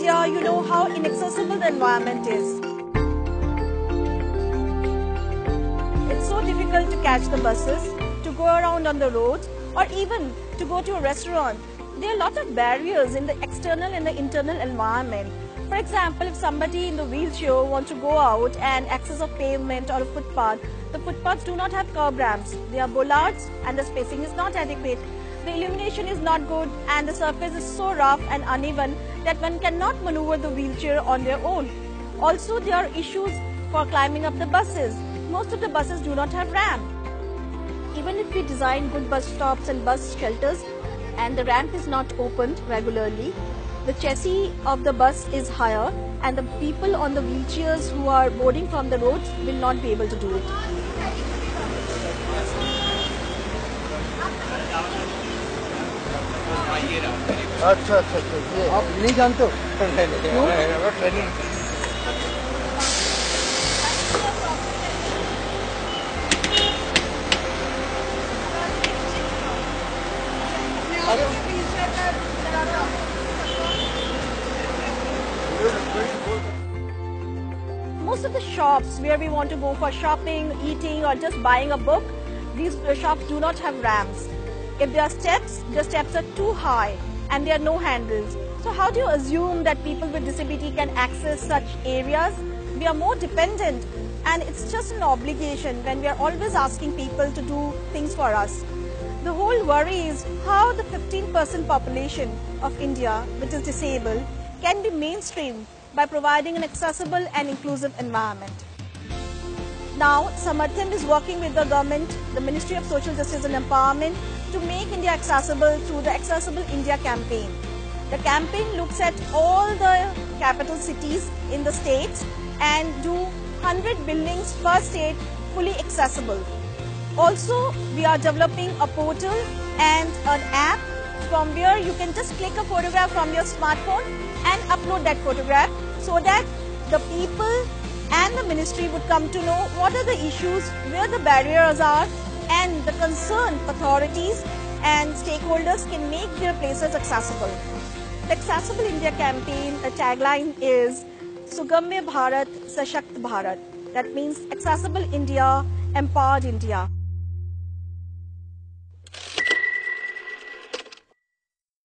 India, you know how inaccessible the environment is. It's so difficult to catch the buses, to go around on the roads, or even to go to a restaurant. There are a lot of barriers in the external and the internal environment. For example, if somebody in the wheelchair wants to go out and access a pavement or a footpath, the footpaths do not have curb ramps. They are bollards and the spacing is not adequate. The illumination is not good and the surface is so rough and uneven that one cannot maneuver the wheelchair on their own. Also, there are issues for climbing up the buses. Most of the buses do not have ramp. Even if we design good bus stops and bus shelters and the ramp is not opened regularly, the chassis of the bus is higher and the people on the wheelchairs who are boarding from the roads will not be able to do it. अच्छा अच्छा अच्छा ये आप नहीं जानते हो? Training Most of the shops where we want to go for shopping, eating or just buying a book, these shops do not have ramps. If there are steps, the steps are too high and there are no handles. So how do you assume that people with disability can access such areas? We are more dependent and it's just an obligation when we are always asking people to do things for us. The whole worry is how the 15% population of India, which is disabled, can be mainstreamed by providing an accessible and inclusive environment. Now, Samarthyan is working with the government, the Ministry of Social Justice and Empowerment, to make India accessible through the Accessible India campaign. The campaign looks at all the capital cities in the states and do 100 buildings per state fully accessible. Also, we are developing a portal and an app from where you can just click a photograph from your smartphone and upload that photograph so that the people and the ministry would come to know what are the issues, where the barriers are, and the concerned authorities and stakeholders can make their places accessible. The Accessible India campaign, the tagline is Sugamya Bharat, Sashakt Bharat. That means Accessible India, Empowered India.